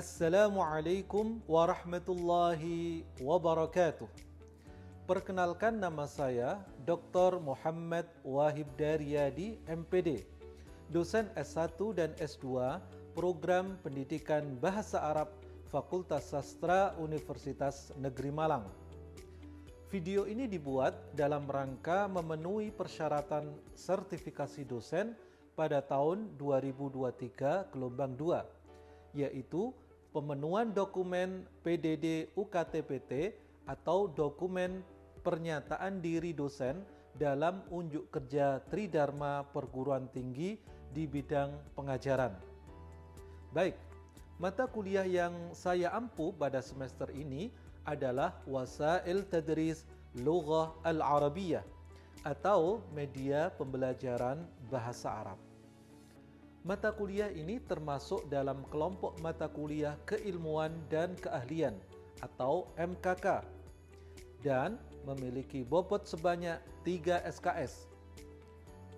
Assalamualaikum warahmatullahi wabarakatuh. Perkenalkan, nama saya Dr. Muhammad Wahib Daryadi, MPD, dosen S1 dan S2 Program Pendidikan Bahasa Arab Fakultas Sastra Universitas Negeri Malang. Video ini dibuat dalam rangka memenuhi persyaratan sertifikasi dosen pada tahun 2023 gelombang 2, yaitu pemenuhan dokumen PDD UKT-PT atau dokumen pernyataan diri dosen dalam unjuk kerja Tridharma Perguruan Tinggi di bidang pengajaran. Baik, mata kuliah yang saya ampu pada semester ini adalah Wasail Tadris Lughah Al-Arabiyah atau media pembelajaran bahasa Arab. Mata kuliah ini termasuk dalam kelompok mata kuliah keilmuan dan keahlian atau MKK dan memiliki bobot sebanyak 3 SKS.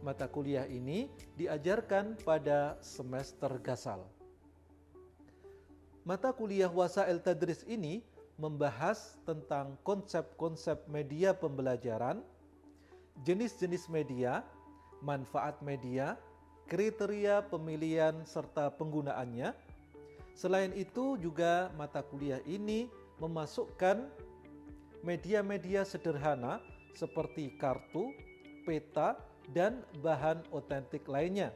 Mata kuliah ini diajarkan pada semester gasal. Mata kuliah Wasail Tadris ini membahas tentang konsep-konsep media pembelajaran, jenis-jenis media, manfaat media, kriteria pemilihan serta penggunaannya. Selain itu juga mata kuliah ini memasukkan media-media sederhana seperti kartu, peta, dan bahan otentik lainnya.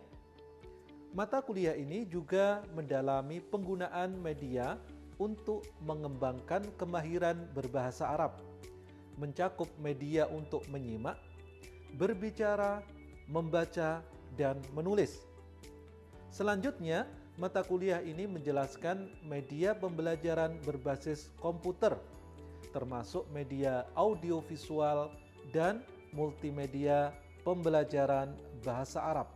Mata kuliah ini juga mendalami penggunaan media untuk mengembangkan kemahiran berbahasa Arab, mencakup media untuk menyimak, berbicara, membaca, dan menulis. Selanjutnya, mata kuliah ini menjelaskan media pembelajaran berbasis komputer, termasuk media audiovisual dan multimedia pembelajaran bahasa Arab.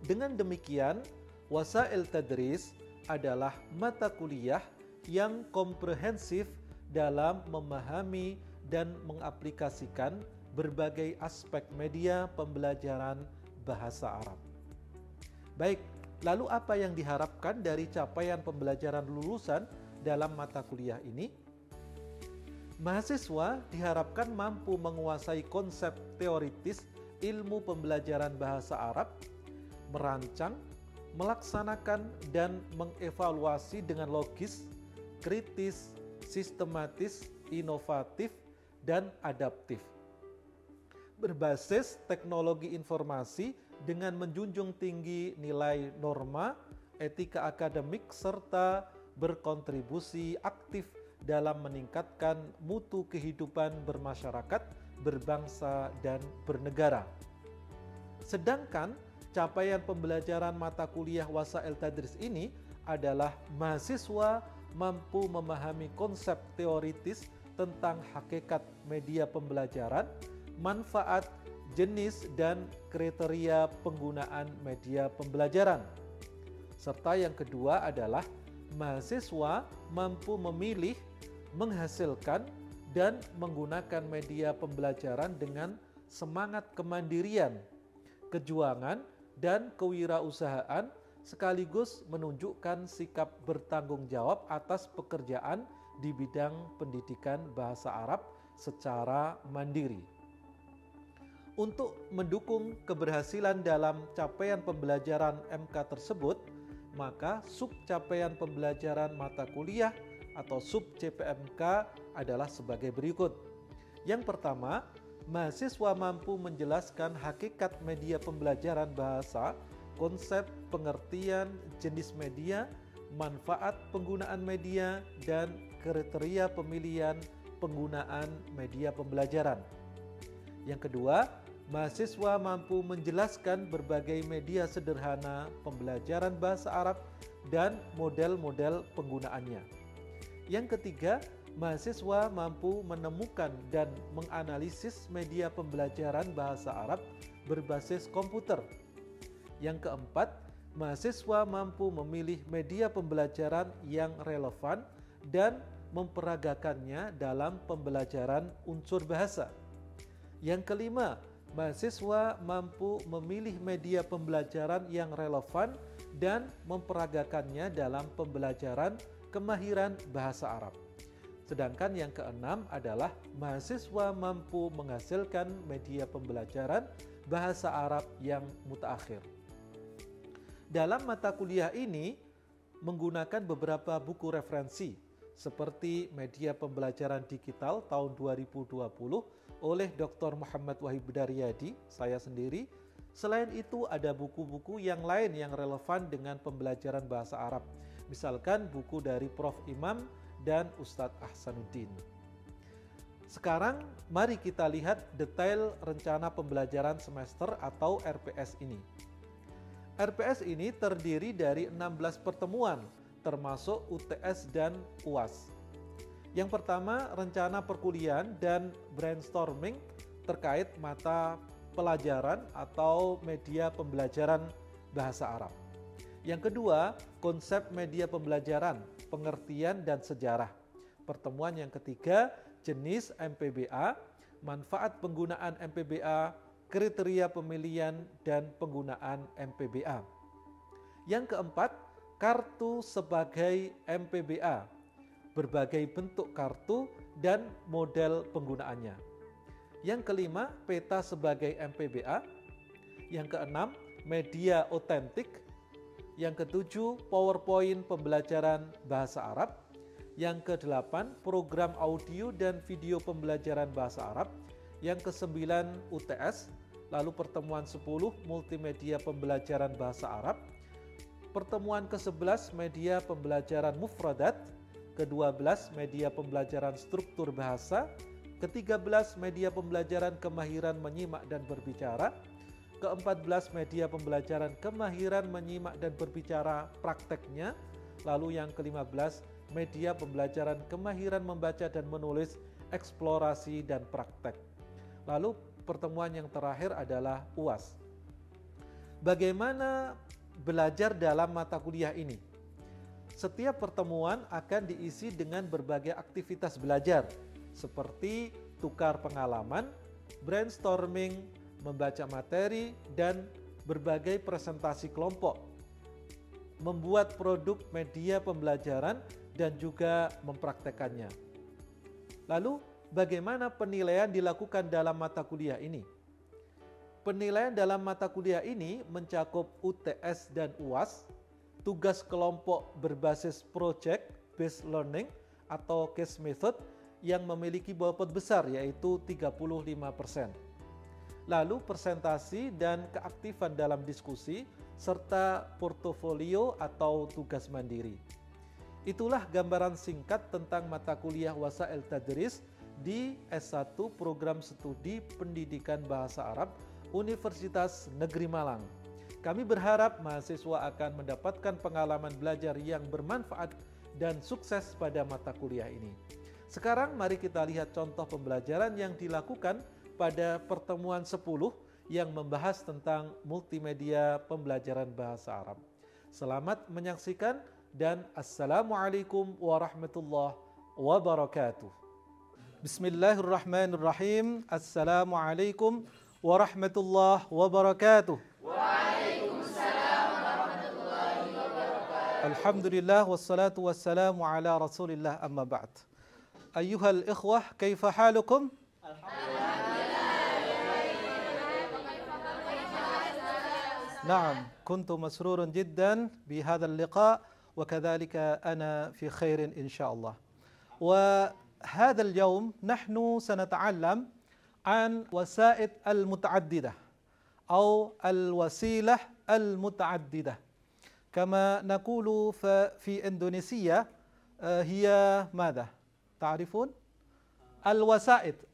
Dengan demikian, Wasail Tadris adalah mata kuliah yang komprehensif dalam memahami dan mengaplikasikan berbagai aspek media pembelajaran bahasa Arab. Baik, lalu apa yang diharapkan dari capaian pembelajaran lulusan dalam mata kuliah ini? Mahasiswa diharapkan mampu menguasai konsep teoritis ilmu pembelajaran bahasa Arab, merancang, melaksanakan, dan mengevaluasi dengan logis, kritis, sistematis, inovatif, dan adaptif, berbasis teknologi informasi dengan menjunjung tinggi nilai norma, etika akademik, serta berkontribusi aktif dalam meningkatkan mutu kehidupan bermasyarakat, berbangsa, dan bernegara. Sedangkan capaian pembelajaran mata kuliah Wasail Tadris ini adalah mahasiswa mampu memahami konsep teoritis tentang hakikat media pembelajaran, manfaat, jenis, dan kriteria penggunaan media pembelajaran. Serta yang kedua adalah mahasiswa mampu memilih, menghasilkan, dan menggunakan media pembelajaran dengan semangat kemandirian, kejuangan, dan kewirausahaan, sekaligus menunjukkan sikap bertanggung jawab atas pekerjaan di bidang pendidikan bahasa Arab secara mandiri. Untuk mendukung keberhasilan dalam capaian pembelajaran MK tersebut, maka sub capaian pembelajaran mata kuliah atau sub CPMK adalah sebagai berikut. Yang pertama, mahasiswa mampu menjelaskan hakikat media pembelajaran bahasa, konsep pengertian jenis media, manfaat penggunaan media, dan kriteria pemilihan penggunaan media pembelajaran. Yang kedua, mahasiswa mampu menjelaskan berbagai media sederhana pembelajaran bahasa Arab dan model-model penggunaannya. Yang ketiga, mahasiswa mampu menemukan dan menganalisis media pembelajaran bahasa Arab berbasis komputer. Yang keempat, mahasiswa mampu memilih media pembelajaran yang relevan dan memperagakannya dalam pembelajaran unsur bahasa. Yang kelima, mahasiswa mampu memilih media pembelajaran yang relevan dan memperagakannya dalam pembelajaran kemahiran bahasa Arab. Sedangkan yang keenam adalah mahasiswa mampu menghasilkan media pembelajaran bahasa Arab yang mutaakhir. Dalam mata kuliah ini menggunakan beberapa buku referensi seperti Media Pembelajaran Digital tahun 2020 oleh Dr. Muhammad Wahib Daryadi, saya sendiri. Selain itu ada buku-buku yang lain yang relevan dengan pembelajaran bahasa Arab. Misalkan buku dari Prof. Imam dan Ustadz Ahsanuddin. Sekarang mari kita lihat detail rencana pembelajaran semester atau RPS ini. RPS ini terdiri dari 16 pertemuan termasuk UTS dan UAS. Yang pertama, rencana perkuliahan dan brainstorming terkait mata pelajaran atau media pembelajaran bahasa Arab. Yang kedua, konsep media pembelajaran, pengertian dan sejarah. Pertemuan yang ketiga, jenis MPBA, manfaat penggunaan MPBA, kriteria pemilihan dan penggunaan MPBA. Yang keempat, kartu sebagai MPBA, berbagai bentuk kartu dan model penggunaannya. Yang kelima, peta sebagai MPBA. Yang keenam, media otentik. Yang ketujuh, PowerPoint pembelajaran bahasa Arab. Yang kedelapan, program audio dan video pembelajaran bahasa Arab. Yang kesembilan, UTS. Lalu pertemuan 10, multimedia pembelajaran bahasa Arab. Pertemuan ke-11, media pembelajaran mufradat. Ke-12, media pembelajaran struktur bahasa. Ke-13, media pembelajaran kemahiran menyimak dan berbicara. Ke-14, media pembelajaran kemahiran menyimak dan berbicara prakteknya. Lalu yang ke-15, media pembelajaran kemahiran membaca dan menulis, eksplorasi dan praktek. Lalu pertemuan yang terakhir adalah UAS. Bagaimana belajar dalam mata kuliah ini? Setiap pertemuan akan diisi dengan berbagai aktivitas belajar seperti tukar pengalaman, brainstorming, membaca materi, dan berbagai presentasi kelompok, membuat produk media pembelajaran, dan juga mempraktekannya. Lalu, bagaimana penilaian dilakukan dalam mata kuliah ini? Penilaian dalam mata kuliah ini mencakup UTS dan UAS, tugas kelompok berbasis project based learning atau case method yang memiliki bobot besar yaitu 35%. Lalu presentasi dan keaktifan dalam diskusi serta portofolio atau tugas mandiri. Itulah gambaran singkat tentang mata kuliah Wasail Tadris di S1 Program Studi Pendidikan Bahasa Arab Universitas Negeri Malang. Kami berharap mahasiswa akan mendapatkan pengalaman belajar yang bermanfaat dan sukses pada mata kuliah ini. Sekarang mari kita lihat contoh pembelajaran yang dilakukan pada pertemuan 10 yang membahas tentang multimedia pembelajaran bahasa Arab. Selamat menyaksikan dan Assalamualaikum warahmatullahi wabarakatuh. Bismillahirrahmanirrahim. Assalamualaikum warahmatullahi wabarakatuh. Waalaikumsalam warahmatullahi wabarakatuh. Alhamdulillah wassalatu wassalamu ala Rasulillah amma ba'd. Ayyuhal ikhwah, kaifa halukum? نعم كنت مسرور جدا بهذا اللقاء وكذلك أنا في خير إن شاء الله. وهذا اليوم نحن سنتعلم عن وسائل المتعددة أو الوسيلة المتعددة كما نقول في إندونيسيا هي ماذا؟ تعرفون؟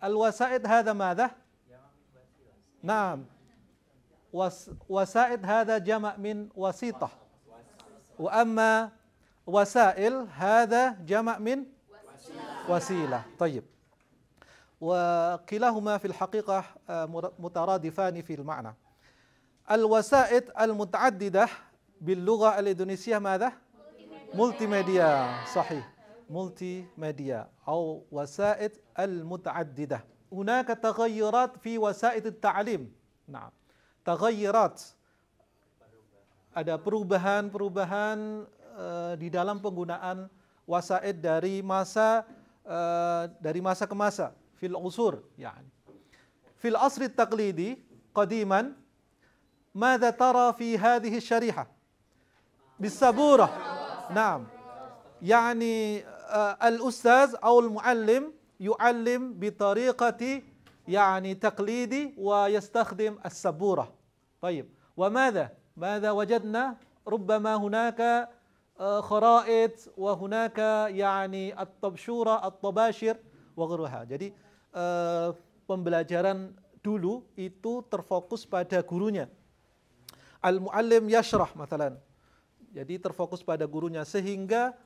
الوسائل هذا ماذا؟ نعم وسائد هذا جمع من وسيطة، وأما وسائل هذا جمع من وسيلة. طيب، وكلاهما في الحقيقة مترادفان في المعنى. الوسائل المتعددة باللغة الإندونيسية ماذا؟ مولتيميديا. صحيح، مولتيميديا أو وسائل المتعددة. هناك تغيرات في وسائل التعليم. نعم، تغيرات ada perubahan-perubahan di dalam penggunaan wasaid dari masa ke masa. Fil usur, yani. Fil asri taqlidi qadiman, ماذا ترى في هذه الشريحة؟ بالسبورة. نعم. يعني الأستاذ أو المعلم يعلم بطريقة يعني تقليدي ويستخدم السبورة. طيب، ماذا وجدنا؟ ربما هناك خرائط وهناك يعني الطبشورة الطباشر وغيرها. Jadi pembelajaran dulu itu terfokus pada gurunya. Al-muallim yashrah mathalan. Jadi terfokus pada gurunya sehingga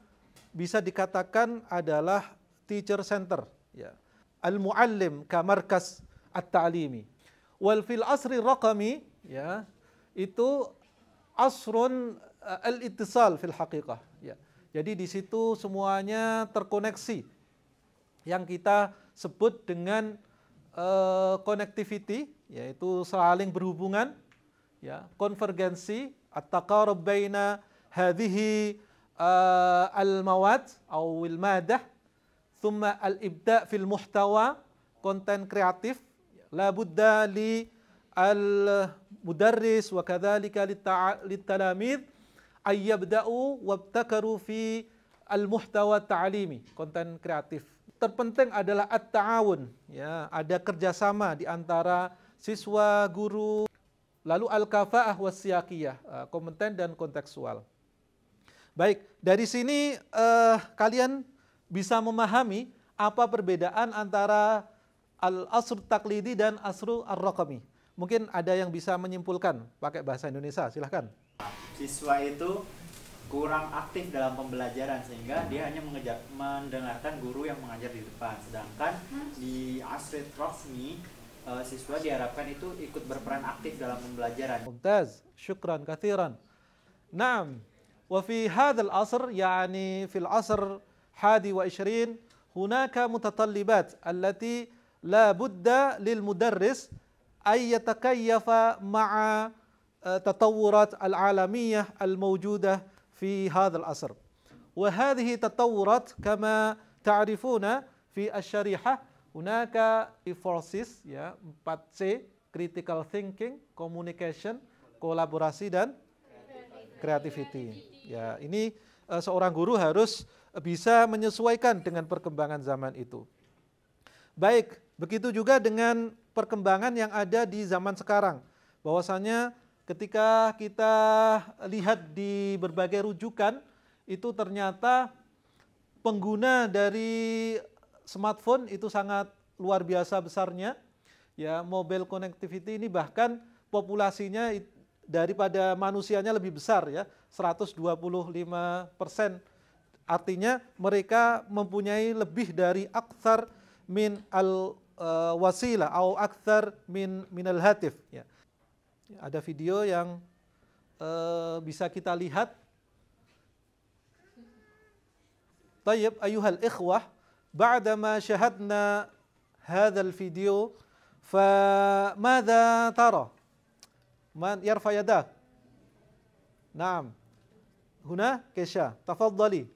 bisa dikatakan adalah teacher center, ya. Al-muallim ka markas at-ta'limi. Wal fil asri raqami, ya, itu asrun al-ittisal fil haqiqah, ya. Jadi di situ semuanya terkoneksi. Yang kita sebut dengan connectivity, yaitu saling berhubungan, ya, konvergensi, at-taqarub baina hadhihi al-mawad atau al-madah, thumma al-ibda' fil muhtawa, konten kreatif, la budda li al-mudarris wa kadzalika lit-talamid ay yabda'u wabtakaru fi al-muhtawa ta'limi, konten kreatif. Terpenting adalah at-ta'awun, ya, ada kerjasama di antara siswa, guru, lalu al-kafa'ah was-siyaqiyah, kompeten dan kontekstual. Baik, dari sini kalian bisa memahami apa perbedaan antara al-asr taklidi dan asru ar-raqami. Mungkin ada yang bisa menyimpulkan pakai bahasa Indonesia, silahkan. Siswa itu kurang aktif dalam pembelajaran sehingga dia hanya mendengarkan guru yang mengajar di depan. Sedangkan di asr rasmi siswa diharapkan itu ikut berperan aktif dalam pembelajaran. Mumtaz, syukran kathiran. Naam, wa fi hadzal asr, yani fil asr 21, hunaka mutatallibat allati la budda lil mudarris ay yatakayyafa ma'a tatawurat al-alamiyah al-mawjudah في هذا العصر. وهذه تطورات كما تعرفون في الشريحة هناك forces, ya, 4C, critical thinking, communication, kolaborasi dan creativity. Ya, ini seorang guru harus bisa menyesuaikan dengan perkembangan zaman itu. Baik, begitu juga dengan perkembangan yang ada di zaman sekarang. Bahwasanya ketika kita lihat di berbagai rujukan, itu ternyata pengguna dari smartphone itu sangat luar biasa besarnya. Ya, mobile connectivity ini bahkan populasinya daripada manusianya lebih besar, ya, 125%. Artinya mereka mempunyai lebih dari aktsar min al wasila atau aktsar min al hatif, ya. Ada video yang bisa kita lihat. Tayyib ayuhal ikhwah, ba'dama syahadna hadzal video, famadha tara? Man yarfa yadak? Naam. Huna Kesha, tafaddali.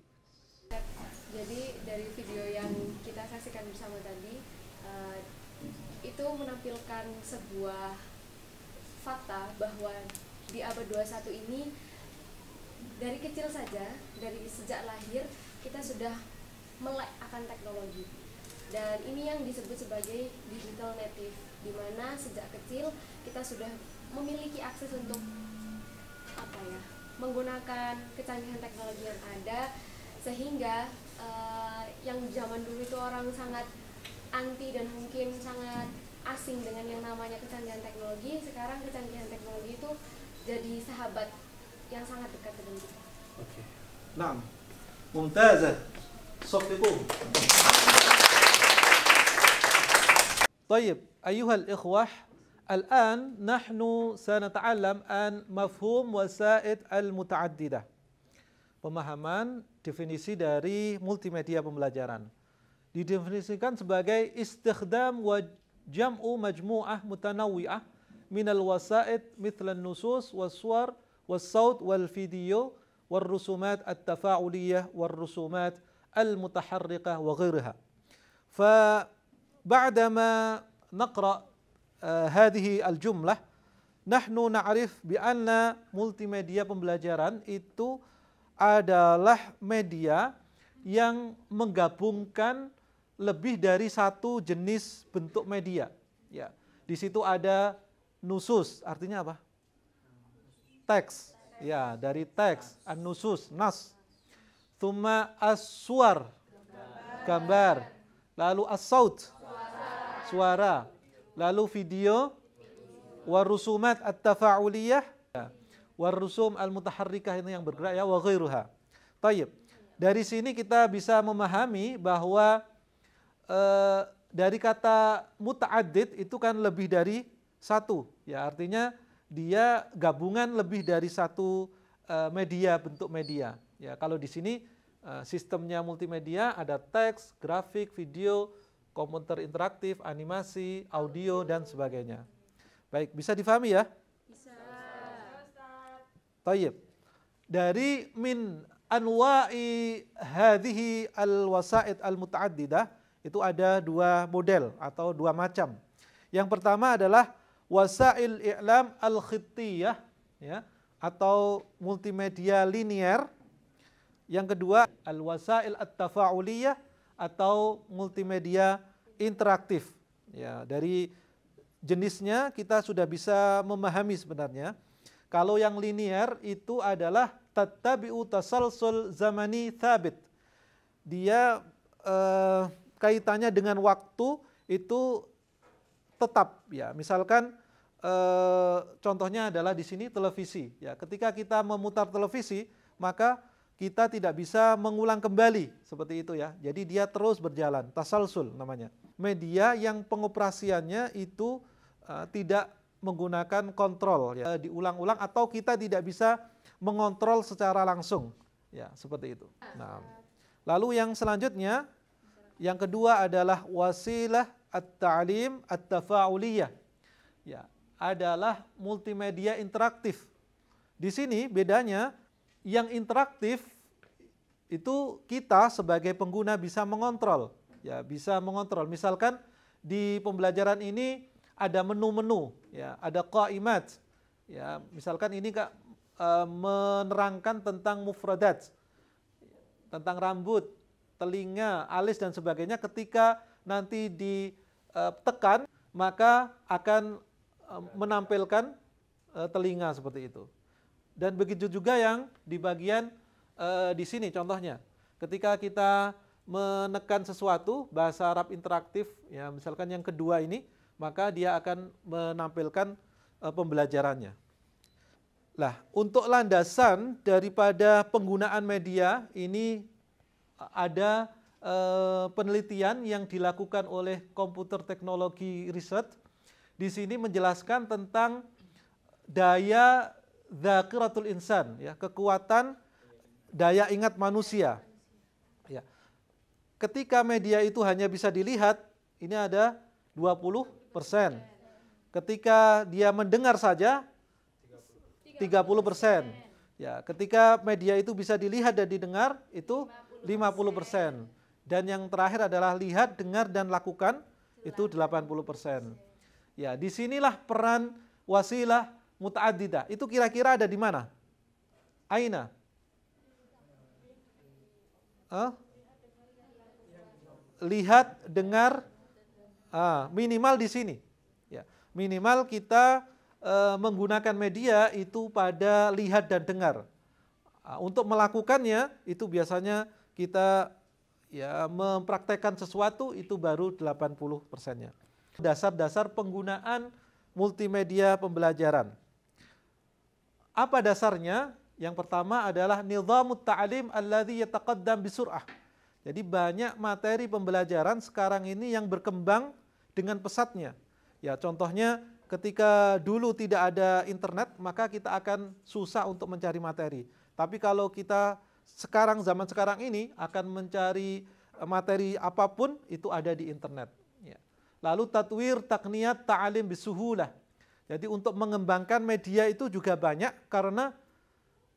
Jadi dari video yang kita saksikan bersama tadi, itu menampilkan sebuah fakta bahwa di abad 21 ini dari kecil saja, dari sejak lahir kita sudah melek akan teknologi, dan ini yang disebut sebagai digital native, di mana sejak kecil kita sudah memiliki akses untuk menggunakan kecanggihan teknologi yang ada, sehingga yang zaman dulu itu orang sangat anti dan mungkin sangat asing dengan yang namanya kecanggihan teknologi, sekarang kecanggihan teknologi itu jadi sahabat yang sangat dekat dengan kita. Oke. Naam. Mumtazah. Saffiqu. طيب أيها الإخوة، الآن نحن سنتعلم عن مفهوم وسائل المتعددة. Pemahaman definisi dari multimedia pembelajaran. Didefinisikan sebagai istikhdam wa jam'u majmu'ah mutanawwi'ah minal wasa'id mithlan nusus waswar was-saut wal-video war-rusumat at-tafa'uliyah war-rusumat al-mutaharriqah wa ghairiha. فبعدما نقرأ هذه الجملة نحن نعرف بأن multimedia pembelajaran itu adalah media yang menggabungkan lebih dari satu jenis bentuk media. Ya, di situ ada nusus, artinya apa? Teks. Ya, dari teks, an-nusus, nas. Tsumma as-suwar, gambar. Lalu as-saut, suara. Lalu video, warusumat at-tafa'uliyah, warusum al-mutaharrikah itu yang bergerak ya, wa ghairuha. Tayyib. Dari sini kita bisa memahami bahwa dari kata muta'addid itu kan lebih dari satu. Ya, artinya dia gabungan lebih dari satu media, bentuk media. Ya, kalau di sini sistemnya multimedia, ada teks, grafik, video, komputer interaktif, animasi, audio, dan sebagainya. Baik, bisa difahami ya? Bisa. Tayyib. Dari min anwa'i hadhihi al-wasa'id al-muta'addidah, itu ada dua model atau dua macam. Yang pertama adalah wasail i'lam al-khittiyah, ya, atau multimedia linier. Yang kedua, al-wasail at-tafa'uliyah atau multimedia interaktif. Ya, dari jenisnya kita sudah bisa memahami sebenarnya. Kalau yang linier itu adalah tattabi'u tasalsul zamani thabit. Dia kaitannya dengan waktu itu tetap, ya. Misalkan contohnya adalah di sini televisi, ya. Ketika kita memutar televisi, maka kita tidak bisa mengulang kembali seperti itu, ya. Jadi dia terus berjalan, tasalsul namanya. Media yang pengoperasiannya itu tidak menggunakan kontrol, ya, diulang-ulang atau kita tidak bisa mengontrol secara langsung, ya, seperti itu. Nah, lalu yang selanjutnya, yang kedua adalah wasilah at-ta'lim at-tafa'uliyah, ya, adalah multimedia interaktif. Di sini bedanya, yang interaktif itu kita sebagai pengguna bisa mengontrol, ya, bisa mengontrol. Misalkan di pembelajaran ini ada menu-menu, ya, ada qaimat, ya, misalkan ini menerangkan tentang mufradat, tentang rambut, telinga, alis dan sebagainya. Ketika nanti ditekan maka akan menampilkan telinga seperti itu. Dan begitu juga yang di bagian di sini contohnya, ketika kita menekan sesuatu bahasa Arab interaktif, ya, misalkan yang kedua ini, maka dia akan menampilkan pembelajarannya. Lah, untuk landasan daripada penggunaan media ini ada penelitian yang dilakukan oleh Computer Technology Research. Di sini menjelaskan tentang daya dzakiratul insan, ya, kekuatan daya ingat manusia. Ya. Ketika media itu hanya bisa dilihat, ini ada 20%. Ketika dia mendengar saja 30%. Ya, ketika media itu bisa dilihat dan didengar itu 50%. Dan yang terakhir adalah lihat, dengar dan lakukan itu 80%. Ya, disinilah peran wasilah muta'addidah. Itu kira-kira ada di mana? Aina? Lihat, dengar, minimal di sini. Ya, minimal kita menggunakan media itu pada lihat dan dengar. Untuk melakukannya itu biasanya kita, ya, mempraktekkan sesuatu itu baru 80%-nya. Dasar-dasar penggunaan multimedia pembelajaran. Apa dasarnya? Yang pertama adalah nizamut ta'lim alladzi yataqaddam bisur'ah. Jadi banyak materi pembelajaran sekarang ini yang berkembang dengan pesatnya. Ya, contohnya ketika dulu tidak ada internet, maka kita akan susah untuk mencari materi. Tapi kalau kita sekarang, zaman sekarang ini akan mencari materi apapun itu ada di internet. Ya. Lalu tatwir takniyat ta'alim bisuhulah. Jadi untuk mengembangkan media itu juga banyak karena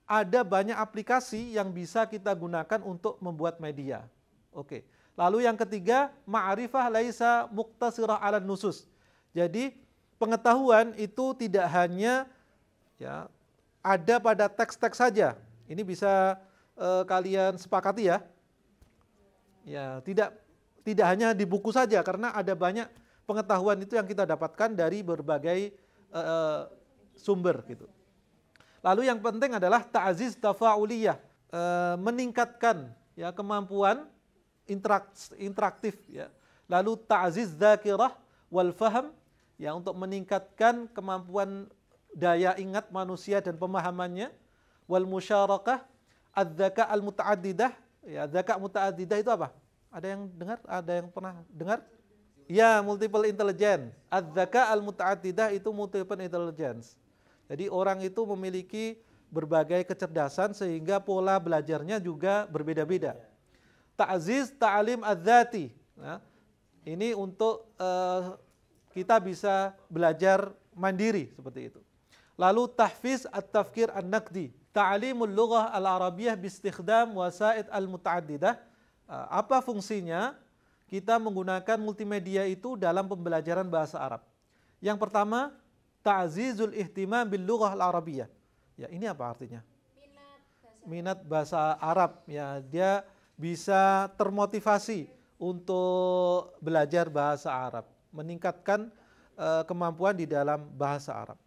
ada banyak aplikasi yang bisa kita gunakan untuk membuat media. Oke. Lalu yang ketiga, ma'rifah laisa muqtasirah 'ala nusus. Jadi pengetahuan itu tidak hanya ya ada pada teks-teks saja. Ini bisa kalian sepakati ya. Ya, tidak hanya di buku saja, karena ada banyak pengetahuan itu yang kita dapatkan dari berbagai sumber gitu. Lalu yang penting adalah ta'ziz tafa'uliyah, meningkatkan ya kemampuan interaktif ya. Lalu ta'ziz dzakirah wal faham ya, untuk meningkatkan kemampuan daya ingat manusia dan pemahamannya, wal musyarakah adzaka al mutaaddidah ya. Dzaka mutaaddidah itu apa? Ada yang dengar? Ada yang pernah dengar? Ya, multiple intelligence. Adzaka al mutaaddidah itu multiple intelligence. Jadi orang itu memiliki berbagai kecerdasan sehingga pola belajarnya juga berbeda-beda. Ta'ziz ta'lim adzati. Nah, ini untuk kita bisa belajar mandiri seperti itu. Lalu tahfiz at-tafkir an-naqdi, ta'limul lughah al-arabiyyah bi-istikhdam wasaid al-mutaaddidah. Apa fungsinya kita menggunakan multimedia itu dalam pembelajaran bahasa Arab? Yang pertama, ta'zizul ihtimam bil lughah al-arabiyyah. Ya, ini apa artinya? Minat bahasa Arab. Ya, dia bisa termotivasi untuk belajar bahasa Arab, meningkatkan kemampuan di dalam bahasa Arab.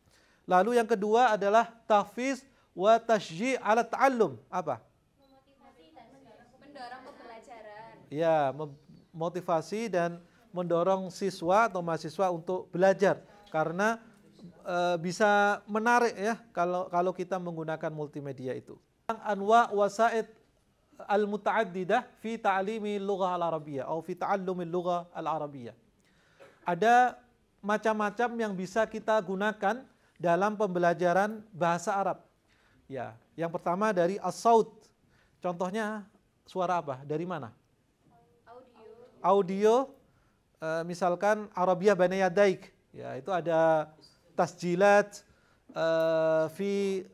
Lalu yang kedua adalah tahfiz wa tashji' ala ta'allum. Apa? Mendorong pembelajaran. Ya, motivasi dan mendorong siswa atau mahasiswa untuk belajar, karena bisa menarik ya kalau kita menggunakan multimedia itu. Anwa wasaid al-mutaaddidah fi ta'limi lughah al-arabiyyah atau fi ta'allumi lughah al-arabiyyah. Ada macam-macam yang bisa kita gunakan dalam pembelajaran bahasa Arab. Ya, yang pertama dari as-saut. Contohnya suara apa? Dari mana? Audio. Misalkan Arabiyah Baina Yadaik. Ya, itu ada tasjilat fi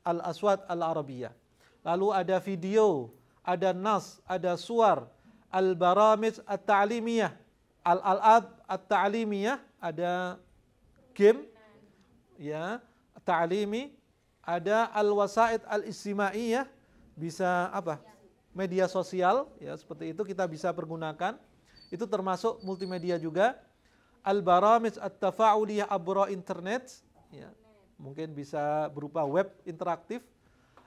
al-aswat al-arabiyyah. Lalu ada video, ada nas, ada suar, al-baramij at-ta'limiyah, al-al'ab at-ta'limiyah, ada game ya, ta'limi, ada al-wasaid al-istimaiyah, bisa apa? Media sosial ya, seperti itu kita bisa pergunakan. Itu termasuk multimedia juga. Al-baramij at-tafa'uliyah abra internet ya. Mungkin bisa berupa web interaktif.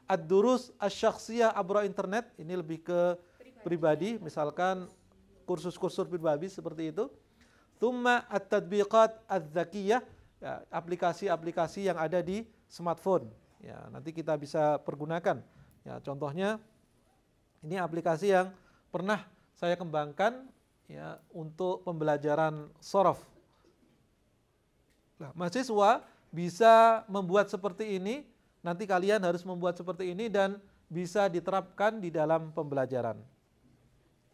Ad-durus asy-syakhsiyah abra internet, ini lebih ke pribadi, misalkan kursus-kursus pribadi seperti itu. Tsumma at-tadbiqat adz-dzakiyah, ya, aplikasi-aplikasi yang ada di smartphone. Ya, nanti kita bisa pergunakan. Ya, contohnya ini aplikasi yang pernah saya kembangkan ya untuk pembelajaran shorof. Nah, mahasiswa bisa membuat seperti ini. Nanti kalian harus membuat seperti ini dan bisa diterapkan di dalam pembelajaran.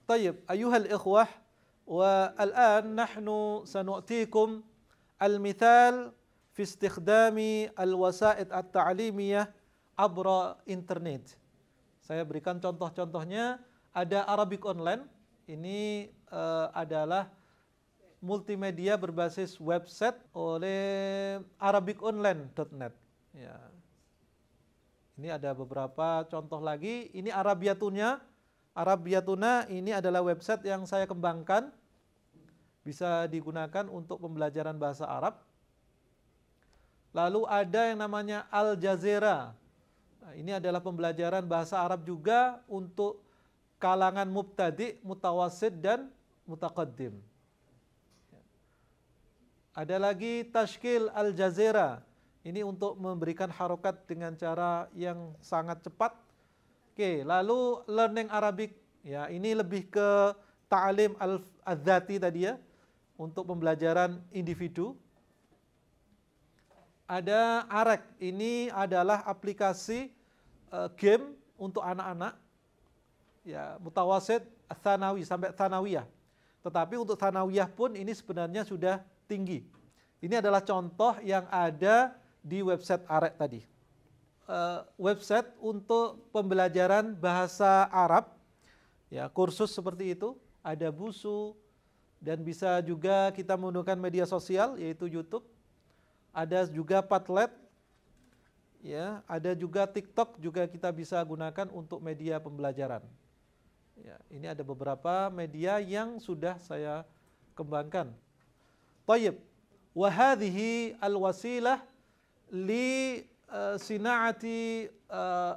Tayyib, ayuhal ikhwah, wa al-an nahnu sanu'tikum al-mithal fi istikhdami al-wasaid at-ta'limiyah abra internet. Saya berikan contoh-contohnya. Ada Arabic Online, ini adalah multimedia berbasis website oleh arabiconline.net. Ya. Ini ada beberapa contoh lagi. Ini Arabiyatuna. Arabiyatuna ini adalah website yang saya kembangkan. Bisa digunakan untuk pembelajaran bahasa Arab. Lalu ada yang namanya Al Jazeera. Nah, ini adalah pembelajaran bahasa Arab juga untuk kalangan mubtadi, mutawassid, dan mutaqaddim. Ada lagi Tashkil Al Jazeera. Ini untuk memberikan harokat dengan cara yang sangat cepat. Oke, lalu Learning Arabic. Ya, ini lebih ke ta'lim al-dzati tadi ya, untuk pembelajaran individu. Ada Arek, ini adalah aplikasi game untuk anak-anak. Ya, mutawasid, tsanawi sampai tsanawiyah. Tetapi untuk tsanawiyah pun ini sebenarnya sudah tinggi. Ini adalah contoh yang ada di website Arek tadi. website untuk pembelajaran bahasa Arab, ya, kursus seperti itu, ada busu, dan bisa juga kita menggunakan media sosial yaitu YouTube, ada juga Padlet, ya, ada juga TikTok juga kita bisa gunakan untuk media pembelajaran. Ya, ini ada beberapa media yang sudah saya kembangkan. Thayyib, wa hadhihi al-wasilah li sinaati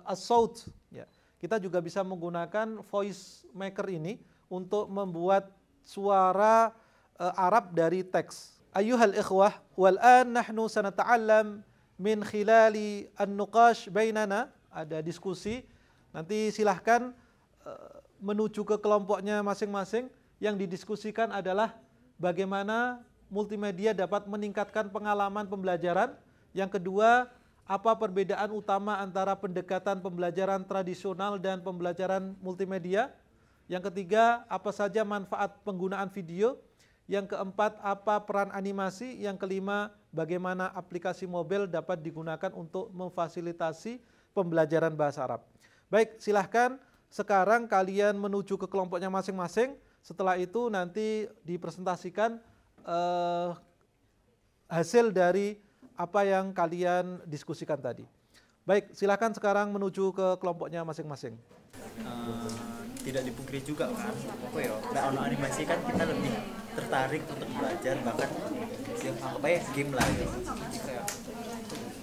as-saut. Ya, kita juga bisa menggunakan voice maker ini untuk membuat suara Arab dari teks. Ayyuhal ikhwah, wal an nahnu sanata'allam min khilali an-nuqash bainana, ada diskusi. Nanti silahkan menuju ke kelompoknya masing-masing. Yang didiskusikan adalah bagaimana multimedia dapat meningkatkan pengalaman pembelajaran. Yang kedua, apa perbedaan utama antara pendekatan pembelajaran tradisional dan pembelajaran multimedia. Yang ketiga, apa saja manfaat penggunaan video. Yang keempat, apa peran animasi. Yang kelima, bagaimana aplikasi mobile dapat digunakan untuk memfasilitasi pembelajaran bahasa Arab. Baik, silahkan sekarang kalian menuju ke kelompoknya masing-masing. Setelah itu nanti dipresentasikan hasil dari apa yang kalian diskusikan tadi. Baik, silahkan sekarang menuju ke kelompoknya masing-masing. Tidak dipungkiri juga kan, ono animasi kan kita lebih tertarik untuk belajar, bahkan yang apa ya, game lah ya.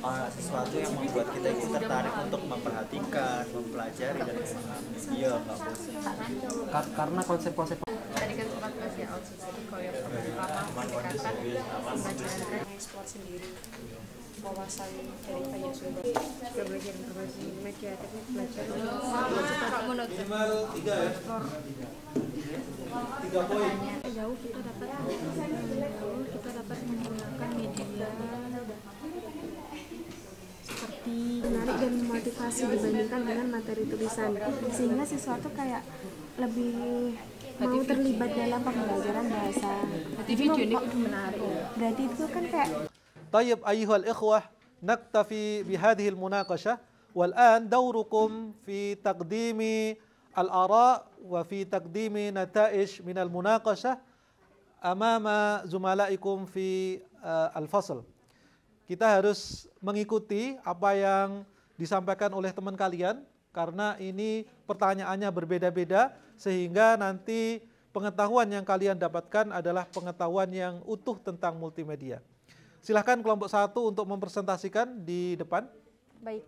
Kayak sesuatu yang membuat kita itu tertarik untuk memperhatikan, mempelajari dan iya nggak bosan. Karena konsep-konsep Tadi kan sempat bahas ya outsourcing, kalau yang pertama pendekatan pembelajaran mengeksplor sendiri wawasan dari banyak sumber, juga belajar informasi media teknik belajar Minimal 3 ya. 3 poin. Jauh kita dapat menggunakan media seperti menarik dan memotivasi dibandingkan dengan materi tulisan, sehingga siswa tuh kayak lebih mau terlibat dalam pembelajaran bahasa. Jadi video ini menarik. Berarti itu kan kayak طيب أيها الإخوة، نكتفي بهذه المناقشة، والآن دوركم في تقديم الآراء وفي تقديم نتائج من المناقشة أمام زملائكم في الفصل. Kita harus mengikuti apa yang disampaikan oleh teman kalian, karena ini pertanyaannya berbeda-beda, sehingga nanti pengetahuan yang kalian dapatkan adalah pengetahuan yang utuh tentang multimedia. Silahkan kelompok 1 untuk mempresentasikan di depan. Baik,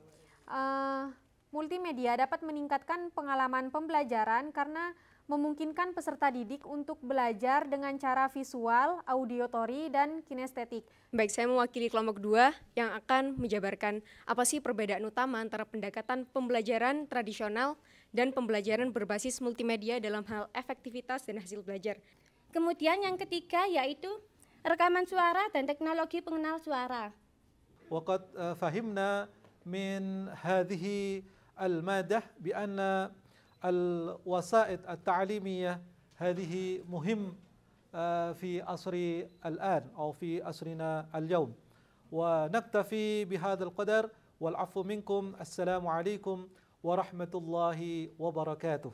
multimedia dapat meningkatkan pengalaman pembelajaran karena memungkinkan peserta didik untuk belajar dengan cara visual, audiotori, dan kinestetik. Baik, saya mewakili kelompok 2 yang akan menjabarkan apa sih perbedaan utama antara pendekatan pembelajaran tradisional dan pembelajaran berbasis multimedia dalam hal efektivitas dan hasil belajar. Kemudian yang ketiga yaitu rekaman suara dan teknologi pengenal suara. وقد فهمنا من هذه المادة بأن الوسائط التعليمية هذه مهم في عصر الآن أو في عصرنا اليوم. ونكتفي بهذا القدر والعفو منكم. السلام عليكم ورحمة الله وبركاته.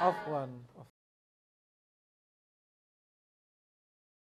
عفوا